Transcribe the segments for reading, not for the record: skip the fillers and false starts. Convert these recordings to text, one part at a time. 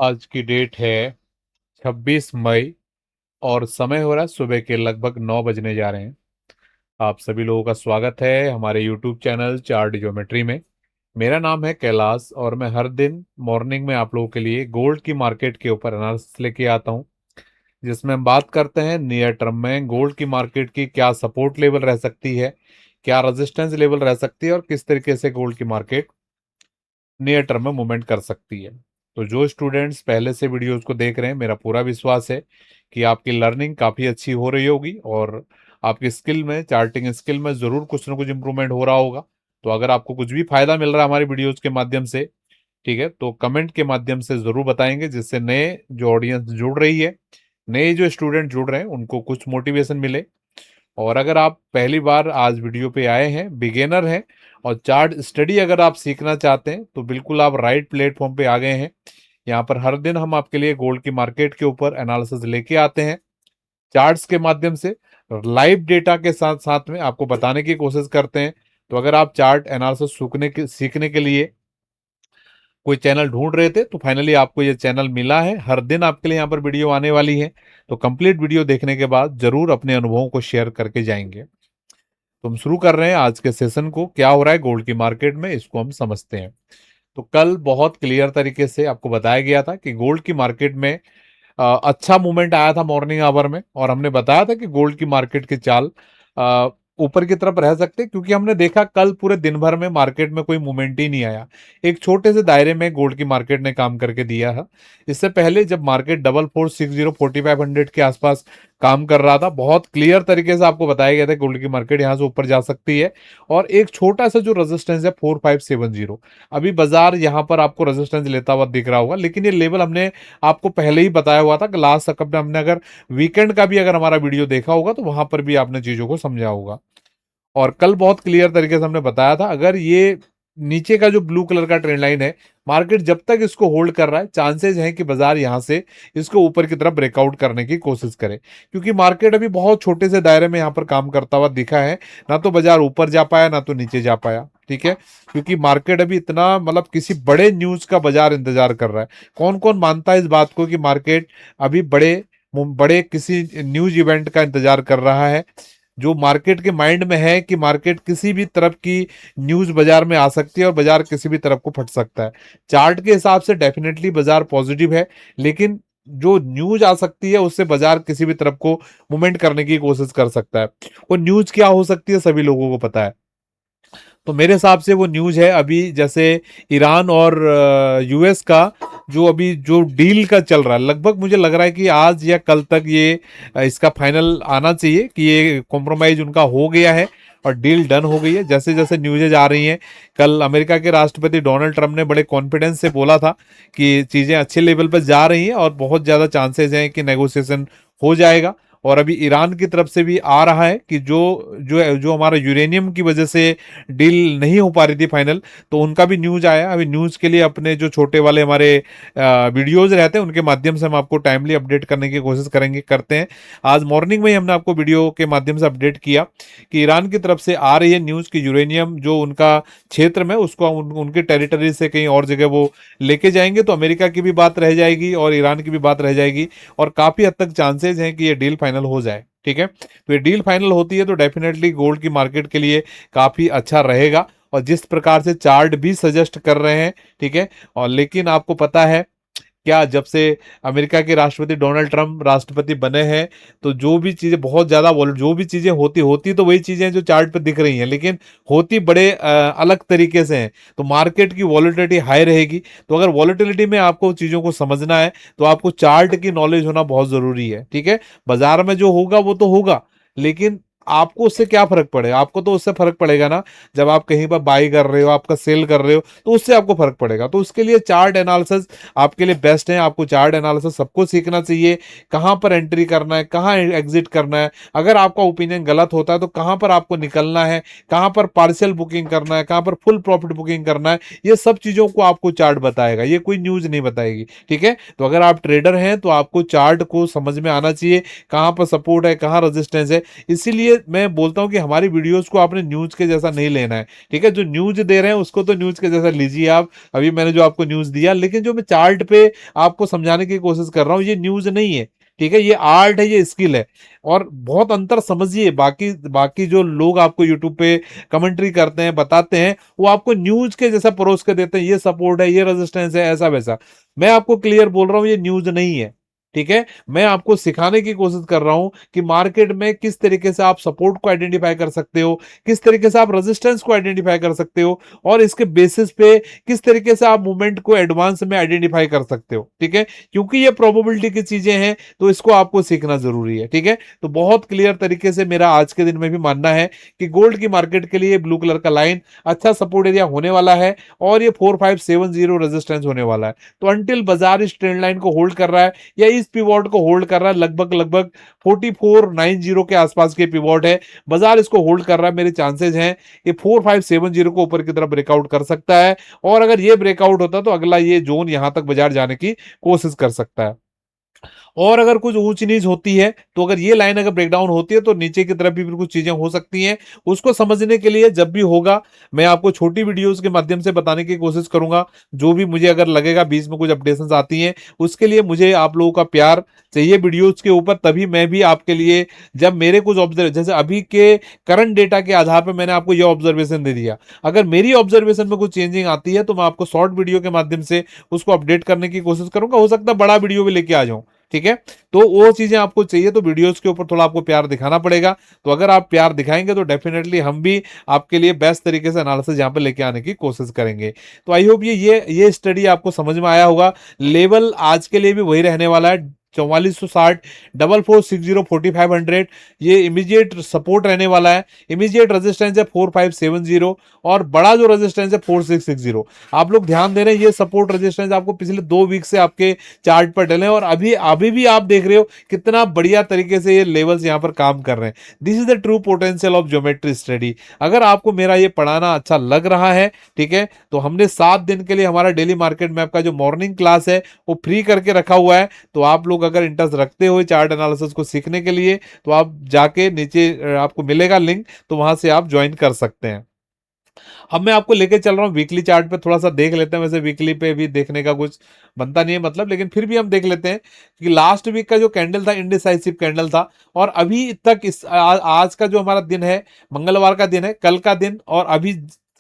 आज की डेट है 26 मई और समय हो रहा है सुबह के लगभग 9 बजने जा रहे हैं। आप सभी लोगों का स्वागत है हमारे यूट्यूब चैनल चार्ट ज्योमेट्री में। मेरा नाम है कैलाश और मैं हर दिन मॉर्निंग में आप लोगों के लिए गोल्ड की मार्केट के ऊपर एनालिसिस लेके आता हूं, जिसमें हम बात करते हैं नियर टर्म में गोल्ड की मार्केट की क्या सपोर्ट लेवल रह सकती है, क्या रेजिस्टेंस लेवल रह सकती है और किस तरीके से गोल्ड की मार्केट नियर टर्म में मूवमेंट कर सकती है। तो जो स्टूडेंट्स पहले से वीडियोस को देख रहे हैं, मेरा पूरा विश्वास है कि आपकी लर्निंग काफ़ी अच्छी हो रही होगी और आपकी स्किल में, चार्टिंग स्किल में ज़रूर कुछ ना कुछ इंप्रूवमेंट हो रहा होगा। तो अगर आपको कुछ भी फायदा मिल रहा है हमारी वीडियोस के माध्यम से, ठीक है, तो कमेंट के माध्यम से ज़रूर बताएंगे, जिससे नए जो ऑडियंस जुड़ रही है, नए जो स्टूडेंट जुड़ रहे हैं, उनको कुछ मोटिवेशन मिले। और अगर आप पहली बार आज वीडियो पे आए हैं, बिगेनर हैं और चार्ट स्टडी अगर आप सीखना चाहते हैं, तो बिल्कुल आप राइट प्लेटफॉर्म पे आ गए हैं। यहाँ पर हर दिन हम आपके लिए गोल्ड की मार्केट के ऊपर एनालिसिस लेके आते हैं, चार्ट्स के माध्यम से लाइव डेटा के साथ साथ में आपको बताने की कोशिश करते हैं। तो अगर आप चार्ट एनालिसिस सीखने के लिए कोई चैनल ढूंढ रहे थे, तो फाइनली आपको ये चैनल मिला है। हर दिन आपके लिए यहाँ पर वीडियो आने वाली है। तो कंप्लीट वीडियो देखने के बाद जरूर अपने अनुभवों को शेयर करके जाएंगे। तो हम शुरू कर रहे हैं आज के सेशन को। क्या हो रहा है गोल्ड की मार्केट में, इसको हम समझते हैं। तो कल बहुत क्लियर तरीके से आपको बताया गया था कि गोल्ड की मार्केट में अच्छा मूवमेंट आया था मॉर्निंग आवर में, और हमने बताया था कि गोल्ड की मार्केट की चाल अ, ऊपर की तरफ रह सकते हैं, क्योंकि हमने देखा कल पूरे दिन भर में मार्केट में कोई मूवमेंट ही नहीं आया। एक छोटे से दायरे में गोल्ड की मार्केट ने काम करके दिया है। इससे पहले जब मार्केट 4460 4500 के आसपास काम कर रहा था, बहुत क्लियर तरीके से आपको बताया गया था गोल्ड की मार्केट यहां से ऊपर जा सकती है। और एक छोटा सा जो रेजिस्टेंस है 4570, अभी बाजार यहां पर आपको रेजिस्टेंस लेता हुआ दिख रहा होगा, लेकिन ये लेवल हमने आपको पहले ही बताया हुआ था कि लास्ट तक हमने अगर वीकेंड का भी अगर हमारा वीडियो देखा होगा, तो वहां पर भी आपने चीजों को समझा होगा। और कल बहुत क्लियर तरीके से हमने बताया था, अगर ये नीचे का जो ब्लू कलर का ट्रेंड लाइन है, मार्केट जब तक इसको होल्ड कर रहा है, चांसेस हैं कि बाजार यहां से इसको ऊपर की तरफ ब्रेकआउट करने की कोशिश करे, क्योंकि मार्केट अभी बहुत छोटे से दायरे में यहां पर काम करता हुआ दिखा है। ना तो बाजार ऊपर जा पाया, ना तो नीचे जा पाया, ठीक है, क्योंकि मार्केट अभी इतना, मतलब किसी बड़े न्यूज का बाजार इंतजार कर रहा है। कौन कौन मानता है इस बात को कि मार्केट अभी बड़े बड़े किसी न्यूज इवेंट का इंतजार कर रहा है, जो मार्केट के माइंड में है कि मार्केट किसी भी तरफ की न्यूज बाजार में आ सकती है और बाजार किसी भी तरफ को फट सकता है। चार्ट के हिसाब से डेफिनेटली बाजार पॉजिटिव है, लेकिन जो न्यूज आ सकती है उससे बाजार किसी भी तरफ को मूवमेंट करने की कोशिश कर सकता है। वो न्यूज क्या हो सकती है सभी लोगों को पता है। तो मेरे हिसाब से वो न्यूज है अभी, जैसे ईरान और यूएस का जो अभी जो डील का चल रहा है, लगभग मुझे लग रहा है कि आज या कल तक ये इसका फाइनल आना चाहिए कि ये कॉम्प्रोमाइज उनका हो गया है और डील डन हो गई है। जैसे जैसे न्यूज़ेज आ रही हैं, कल अमेरिका के राष्ट्रपति डोनाल्ड ट्रंप ने बड़े कॉन्फिडेंस से बोला था कि चीज़ें अच्छे लेवल पर जा रही हैं और बहुत ज़्यादा चांसेस हैं कि नेगोशिएशन हो जाएगा। और अभी ईरान की तरफ से भी आ रहा है कि जो जो जो हमारा यूरेनियम की वजह से डील नहीं हो पा रही थी फाइनल, तो उनका भी न्यूज आया। अभी न्यूज के लिए अपने जो छोटे वाले हमारे वीडियोज रहते हैं, उनके माध्यम से हम आपको टाइमली अपडेट करने की कोशिश करते हैं। आज मॉर्निंग में ही हमने आपको वीडियो के माध्यम से अपडेट किया कि ईरान की तरफ से आ रही है न्यूज कि यूरेनियम जो उनका क्षेत्र में, उसको उनके टेरिटरी से कहीं और जगह वो लेके जाएंगे, तो अमेरिका की भी बात रह जाएगी और ईरान की भी बात रह जाएगी, और काफी हद तक चांसेस हैं कि ये डील फाइनल हो जाए। ठीक है, तो ये डील फाइनल होती है तो डेफिनेटली गोल्ड की मार्केट के लिए काफी अच्छा रहेगा, और जिस प्रकार से चार्ट भी सजेस्ट कर रहे हैं, ठीक है। और लेकिन आपको पता है क्या, जब से अमेरिका के राष्ट्रपति डोनाल्ड ट्रंप राष्ट्रपति बने हैं, तो जो भी चीजें बहुत ज्यादा जो भी चीजें होती होती तो वही चीजें जो चार्ट पे दिख रही हैं, लेकिन होती बड़े अलग तरीके से हैं। तो मार्केट की वॉलेटिलिटी हाई रहेगी। तो अगर वॉलेटिलिटी में आपको चीजों को समझना है, तो आपको चार्ट की नॉलेज होना बहुत जरूरी है, ठीक है। बाजार में जो होगा वो तो होगा, लेकिन आपको उससे क्या फर्क पड़ेगा? आपको तो उससे फर्क पड़ेगा ना, जब आप कहीं पर बाई कर रहे हो, आपका सेल कर रहे हो, तो उससे आपको फर्क पड़ेगा। तो उसके लिए चार्ट एनालिसिस आपके लिए बेस्ट है। आपको चार्ट एनालिसिस सबको सीखना चाहिए, कहां पर एंट्री करना है, कहां एग्जिट करना है। अगर आपका ओपिनियन गलत होता है तो कहां पर आपको निकलना है, कहां पर पार्शियल बुकिंग करना है, कहां पर फुल प्रॉफिट बुकिंग करना है, ये सब चीजों को आपको चार्ट बताएगा, ये कोई न्यूज नहीं बताएगी, ठीक है। तो अगर आप ट्रेडर हैं तो आपको चार्ट को समझ में आना चाहिए, कहां पर सपोर्ट है, कहां रेजिस्टेंस है। इसीलिए मैं बोलता हूं कि हमारी वीडियोस को आपने न्यूज के जैसा नहीं लेना है, ठीक है। जो न्यूज दे रहे हैं उसको तो न्यूज के जैसा लीजिए आप। अभी मैंने जो आपको न्यूज दिया, लेकिन जो मैं चार्ट पे आपको समझाने की कोशिश कर रहा हूं, ये न्यूज नहीं है, ठीक है। ये आर्ट है, ये स्किल है। और बहुत अंतर समझिए। बाकी बाकी जो लोग आपको यूट्यूब पे कमेंट्री करते हैं, बताते हैं, वो आपको न्यूज के जैसा परोस कर देते हैं, ये सपोर्ट है, ये रेजिस्टेंस है, ऐसा वैसा। मैं आपको क्लियर बोल रहा हूं, ये न्यूज नहीं है, ठीक है। मैं आपको सिखाने की कोशिश कर रहा हूं कि मार्केट में किस तरीके से आप सपोर्ट को आइडेंटिफाई कर सकते हो, किस तरीके से आप रेजिस्टेंस को आइडेंटिफाई कर सकते हो, और इसके बेसिस पे किस तरीके से आप मूवमेंट को एडवांस में आइडेंटिफाई कर सकते हो, ठीक है। क्योंकि ये प्रोबेबिलिटी की चीजें हैं, तो इसको आपको सीखना जरूरी है, ठीक है। तो बहुत क्लियर तरीके से मेरा आज के दिन में भी मानना है कि गोल्ड की मार्केट के लिए ब्लू कलर का लाइन अच्छा सपोर्ट एरिया होने वाला है, और ये 4570 रेजिस्टेंस होने वाला है। तो अंटिल बाजार इस ट्रेंड लाइन को होल्ड कर रहा है, या इस पिवोट को होल्ड कर रहा है, लगभग लगभग 4490 के आसपास के पिवोट है, बाजार इसको होल्ड कर रहा है, मेरे चांसेस हैं ये 4570 को ऊपर की तरफ ब्रेकआउट कर सकता है। और अगर ये ब्रेकआउट होता तो अगला ये जोन यहां तक बाजार जाने की कोशिश कर सकता है। और अगर कुछ ऊंच नीच होती है, तो अगर ये लाइन अगर ब्रेकडाउन होती है, तो नीचे की तरफ भी बिल्कुल चीजें हो सकती हैं। उसको समझने के लिए जब भी होगा, मैं आपको छोटी वीडियोस के माध्यम से बताने की कोशिश करूंगा। जो भी मुझे अगर लगेगा बीच में कुछ अपडेशंस आती हैं, उसके लिए मुझे आप लोगों का प्यार चाहिए वीडियोस के ऊपर, तभी मैं भी आपके लिए, जब मेरे कुछ ऑब्जर्व, जैसे अभी के करंट डेटा के आधार पर मैंने आपको यह ऑब्जर्वेशन दे दिया, अगर मेरी ऑब्जर्वेशन में कुछ चेंजिंग आती है, तो मैं आपको शॉर्ट वीडियो के माध्यम से उसको अपडेट करने की कोशिश करूंगा। हो सकता है बड़ा वीडियो भी लेके आ जाऊं, ठीक है। तो वो चीजें आपको चाहिए, तो वीडियोस के ऊपर थोड़ा आपको प्यार दिखाना पड़ेगा। तो अगर आप प्यार दिखाएंगे, तो डेफिनेटली हम भी आपके लिए बेस्ट तरीके से एनालिसिस यहाँ पे लेके आने की कोशिश करेंगे। तो आई होप ये स्टडी आपको समझ में आया होगा। लेवल आज के लिए भी वही रहने वाला है, 4460, 4460, 4500, ये इमीडिएट सपोर्ट रहने वाला है। इमीडिएट रेजिस्टेंस है 4570, और बड़ा जो रेजिस्टेंस है 4660। आप लोग ध्यान दे रहे हैं, ये सपोर्ट रेजिस्टेंस आपको पिछले 2 वीक से आपके चार्ट पर डले, और अभी अभी भी आप देख रहे हो कितना बढ़िया तरीके से ये लेवल्स यहाँ पर काम कर रहे हैं। This is the true potential of geometry study. अगर आपको मेरा ये पढ़ाना अच्छा लग रहा है, ठीक है, तो हमने 7 दिन के लिए हमारा डेली मार्केट मैप का जो मॉर्निंग क्लास है वो फ्री करके रखा हुआ है। तो आप लोग अगर इंटरेस्ट रखते हो चार्ट एनालिसिस को सीखने के लिए, तो आप जाके नीचे आपको मिलेगा लिंक, तो वहां से आप ज्वाइन कर सकते हैं। अब मैं आपको लेके चल रहा हूँ वीकली चार्ट पे, थोड़ा सा देख लेते हैं। वैसे वीकली पे भी देखने का कुछ बनता नहीं है मतलब, लेकिन फिर भी हम देख लेते हैं कि लास्ट वीक का जो कैंडल था इंडिसाइसिव कैंडल था, और अभी तक आज का जो हमारा दिन है, मंगलवार का दिन है, कल का दिन और अभी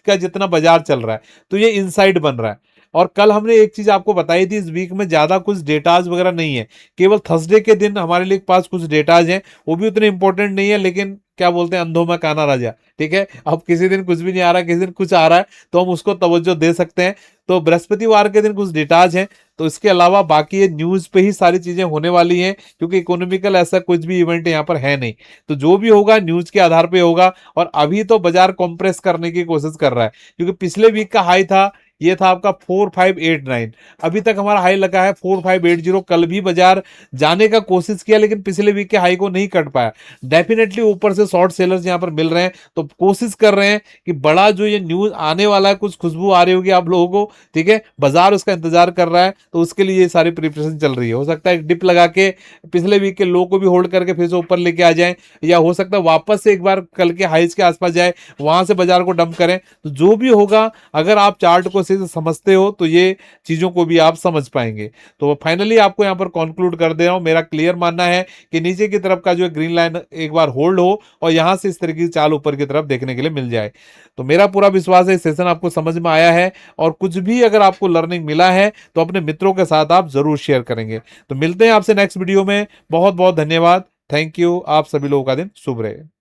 का जितना बाजार चल रहा है, तो ये इनसाइड बन रहा है। और कल हमने एक चीज आपको बताई थी, इस वीक में ज्यादा कुछ डेटाज वगैरह नहीं है, केवल थर्सडे के दिन हमारे लिए पास कुछ डेटाज हैं, वो भी उतने इंपॉर्टेंट नहीं है, लेकिन क्या बोलते हैं, अंधों में काना राजा, ठीक है। अब किसी दिन कुछ भी नहीं आ रहा, किसी दिन कुछ आ रहा है, तो हम उसको तवज्जो दे सकते हैं। तो बृहस्पतिवार के दिन कुछ डेटाज हैं, तो इसके अलावा बाकी ये न्यूज पे ही सारी चीजें होने वाली हैं, क्योंकि इकोनॉमिकल ऐसा कुछ भी इवेंट यहाँ पर है नहीं। तो जो भी होगा न्यूज के आधार पे होगा। और अभी तो बाजार कॉम्प्रेस करने की कोशिश कर रहा है, क्योंकि पिछले वीक का हाई था, ये था आपका 4589, अभी तक हमारा हाई लगा है 4580। कल भी बाजार जाने का कोशिश किया, लेकिन पिछले वीक के हाई को नहीं कट पाया। डेफिनेटली ऊपर से शॉर्ट सेलर्स यहाँ पर मिल रहे हैं, तो कोशिश कर रहे हैं कि बड़ा जो ये न्यूज आने वाला है, कुछ खुशबू आ रही होगी आप लोगों को, ठीक है, बाजार उसका इंतजार कर रहा है, तो उसके लिए ये सारी प्रिपरेशन चल रही है। हो सकता है डिप लगा के पिछले वीक के लो को भी होल्ड करके फिर से ऊपर लेके आ जाए, या हो सकता है वापस से एक बार कल के हाइज के आसपास जाए, वहां से बाजार को डंप करें। तो जो भी होगा, अगर आप चार्ट को सही से समझते हो, तो ये चीजों को भी आप समझ पाएंगे। तो फाइनली आपको यहाँ पर कंक्लूड कर दे रहा हूं, मेरा क्लियर मानना है कि नीचे की तरफ का जो ग्रीन लाइन एक बार होल्ड हो, और यहां से इस तरीके की चाल ऊपर की तरफ देखने के लिए मिल जाए। तो मेरा पूरा विश्वास है सेशन आपको समझ में आया है, और कुछ भी अगर आपको लर्निंग मिला है, तो अपने मित्रों के साथ आप जरूर शेयर करेंगे। तो मिलते हैं आपसे नेक्स्ट वीडियो में। बहुत बहुत धन्यवाद, थैंक यू। आप सभी लोगों का दिन शुभ रहे।